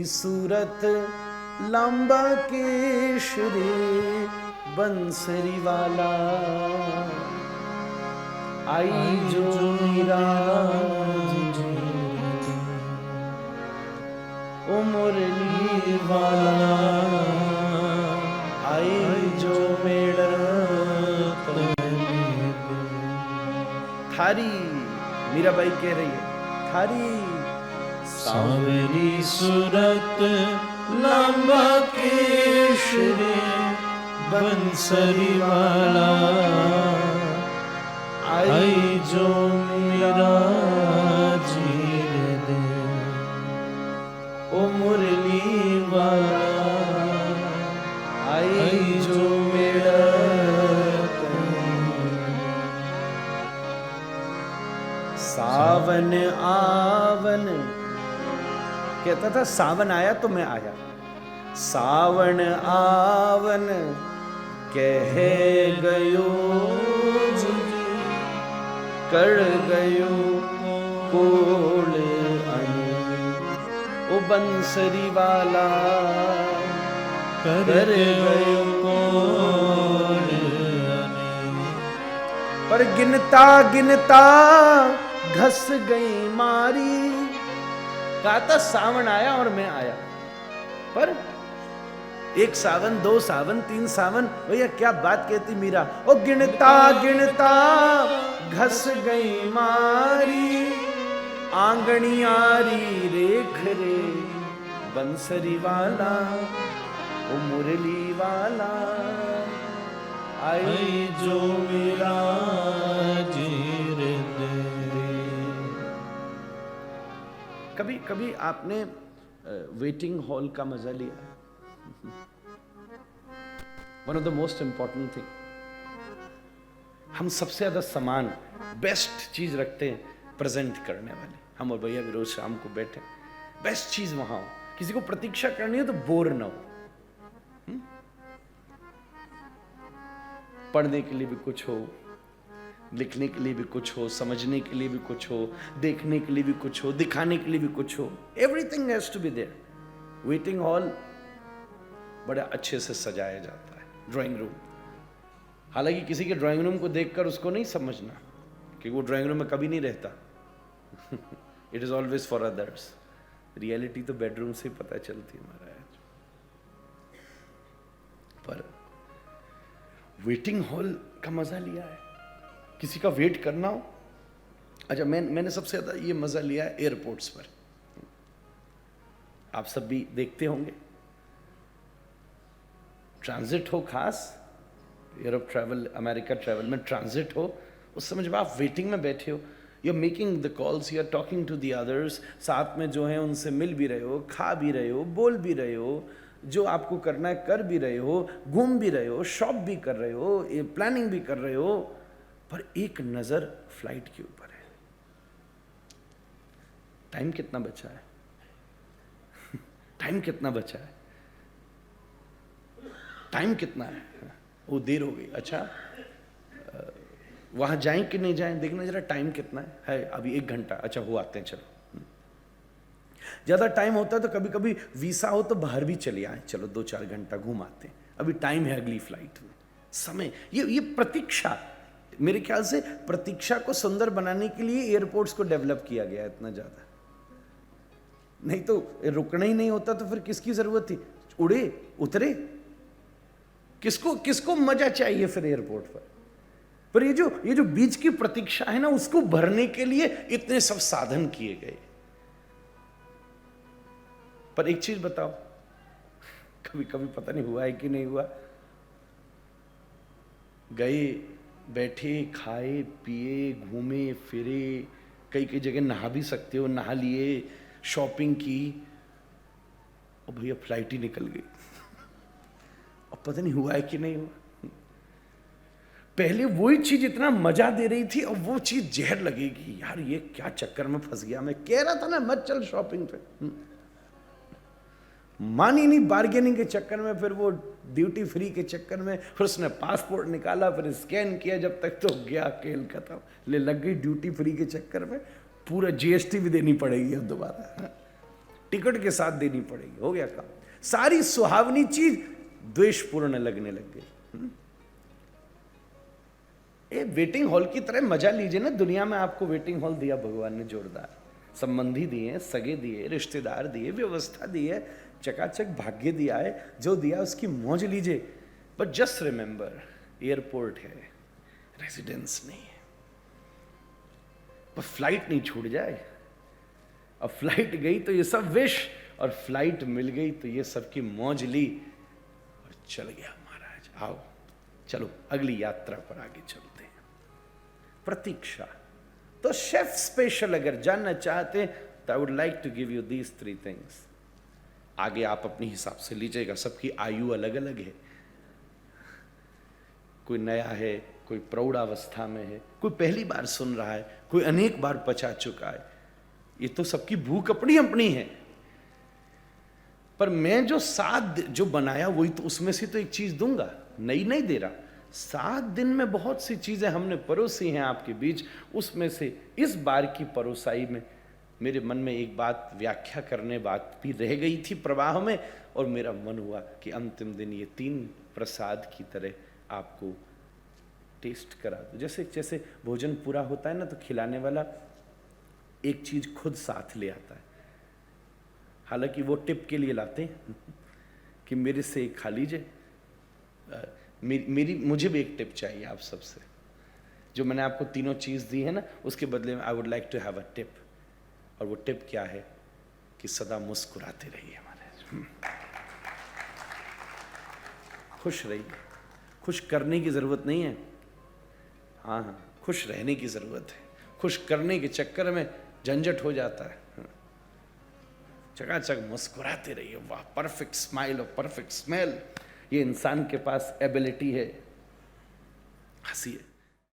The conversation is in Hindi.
सूरत लंबा केशरी बंसरी वाला, आई जो मीरा ओ मुरली वाला, आई जो मेड़ थारी। मीराबाई कह रही है थारी सांवरी सूरत लंबा केशरी बंसरी वाला, आई जो मेरा जीर दे ओ मुरली वाला, आई जो मेरा। सावन आवन कहता था, सावन आया तो मैं आया। सावन आवन कह गयो कर गयो कोल अनु, ओ बंसरी वाला कर गयो कोल अनु। पर गिनता गिनता घस गई मारी। कहा था सावन आया और मैं आया, पर एक सावन, दो सावन, तीन सावन, भैया क्या बात कहती मीरा। ओ गिनता गिनता घस गई मारी, आंगनियारी रेख रे बंसरी वाला, ओ मुरली वाला, आई जो मेरा जीर दे। कभी कभी आपने वेटिंग हॉल का मजा लिया? One of the most important thing, हम सबसे ज्यादा सामान, बेस्ट चीज रखते हैं प्रेजेंट करने वाले। हम और भैया भी रोज शाम को बैठे, बेस्ट चीज वहां हो। किसी को प्रतीक्षा करनी हो तो बोर ना हो। पढ़ने के लिए भी कुछ हो, लिखने के लिए भी कुछ हो, समझने के लिए भी कुछ हो, देखने के लिए भी कुछ हो, दिखाने के लिए भी कुछ हो। Everything has to be there. Waiting hall बड़ा अच्छे से सजाया जाता है। ड्राइंग रूम, हालांकि किसी के ड्राइंग रूम को देखकर उसको नहीं समझना कि वो ड्राइंग रूम में कभी नहीं रहता। It is always for others. Reality तो बेडरूम से ही पता चलती है महाराज। पर वेटिंग हॉल का मजा लिया है? किसी का वेट करना हो? अच्छा, मैंने सबसे ज्यादा ये मजा लिया है एयरपोर्ट्स पर। आप सब भी देखते होंगे, ट्रांजिट हो, खास यूरोप ट्रैवल, अमेरिका ट्रैवल में ट्रांजिट हो, उस समय जब आप वेटिंग में बैठे हो, you are making the calls, you are talking to the others, साथ में जो है उनसे मिल भी रहे हो, खा भी रहे हो, बोल भी रहे हो, जो आपको करना है कर भी रहे हो, घूम भी रहे हो, शॉप भी कर रहे हो, प्लानिंग भी कर रहे हो, पर एक नजर फ्लाइट के ऊपर है। टाइम कितना बचा है? टाइम कितना बचा है? टाइम कितना है? वो देर हो गई, अच्छा वहां जाएं कि नहीं जाएं, देखना जरा टाइम कितना है अभी 1 घंटा, अच्छा हो आते हैं, चलो। ज्यादा टाइम होता है तो कभी कभी वीसा हो तो बाहर भी चले आए, चलो 2-4 घंटा घूम आते हैं, अभी टाइम है अगली फ्लाइट में। समय, ये प्रतीक्षा, मेरे ख्याल से प्रतीक्षा को सुंदर बनाने के लिए एयरपोर्ट्स को डेवलप किया गया इतना ज्यादा। नहीं तो रुकना ही नहीं होता तो फिर किसकी जरूरत थी? उड़े उतरे, किसको मजा चाहिए फिर एयरपोर्ट पर ये जो बीच की प्रतीक्षा है ना, उसको भरने के लिए इतने सब साधन किए गए। पर एक चीज बताओ, कभी कभी पता नहीं हुआ है कि नहीं हुआ, गए, बैठे, खाए, पिए, घूमे फिरे, कई जगह नहा भी सकते हो, नहा लिए, शॉपिंग की, और भैया फ्लाइट ही निकल गई। और पता नहीं हुआ है कि नहीं हुआ। पहले वही चीज इतना मजा दे रही थी, और वो चीज जहर लगेगी। यार ये क्या चक्कर में फंस गया, मैं कह रहा था ना मत चल शॉपिंग पे, मानी नहीं। बार्गेनिंग के चक्कर में, फिर वो ड्यूटी फ्री के चक्कर में, फिर उसने पासपोर्ट निकाला, फिर स्कैन किया, जब तक तो गया खेल खत्म। ले लग गई ड्यूटी फ्री के चक्कर में, पूरा जीएसटी भी देनी पड़ेगी अब दोबारा। टिकट के साथ देनी पड़ेगी, हो गया काम। सारी सुहावनी चीज द्वेषपूर्ण लगने लग गई। ये वेटिंग हॉल की तरह मजा लीजिए ना। दुनिया में आपको वेटिंग हॉल दिया भगवान ने जोरदार, संबंधी दिए, सगे दिए, रिश्तेदार दिए, व्यवस्था दी है, चकाचक भाग्य दिया है। जो दिया उसकी मौज लीजिए। बट जस्ट रिमेंबर, एयरपोर्ट है, रेजिडेंस नहीं है। पर फ्लाइट नहीं छूट जाए। अब फ्लाइट गई तो ये सब विश, और फ्लाइट मिल गई तो ये सबकी मौज ली और चल गया महाराज। आओ चलो अगली यात्रा पर आगे चलते हैं। प्रतीक्षा। तो शेफ स्पेशल अगर जानना चाहते हैं तो I would like to give you these 3 things. आगे आप अपने हिसाब से लीजिएगा, सबकी आयु अलग अलग है। कोई नया है, कोई प्रौढ़ावस्था में है, कोई पहली बार सुन रहा है, कोई अनेक बार पचा चुका है। ये तो सबकी भूख अपनी अपनी है। पर मैं जो 7 जो बनाया वही तो, उसमें से तो एक चीज दूंगा, नई नहीं दे रहा। 7 दिन में बहुत सी चीजें हमने परोसी हैं आपके बीच। उसमें से इस बार की परोसाई में मेरे मन में एक बात व्याख्या करने बात भी रह गई थी प्रवाह में, और मेरा मन हुआ कि अंतिम दिन ये 3 प्रसाद की तरह आपको टेस्ट करा दो। जैसे जैसे भोजन पूरा होता है ना, तो खिलाने वाला एक चीज खुद साथ ले आता है। हालांकि वो टिप के लिए लाते हैं कि मेरे से एक खा लीजिए। मुझे भी एक टिप चाहिए आप सबसे। जो मैंने आपको तीनों चीज दी है ना, उसके बदले में I would like to have a tip. और वो टिप क्या है कि सदा मुस्कुराते रहिए हमारे। खुश रहिए। खुश करने की जरूरत नहीं है, हाँ, खुश रहने की जरूरत है। खुश करने के चक्कर में झंझट हो जाता है। चकाचक मुस्कुराते रहिए। वाह, परफेक्ट स्माइल और परफेक्ट स्मेल, ये इंसान के पास एबिलिटी है। हंसिए।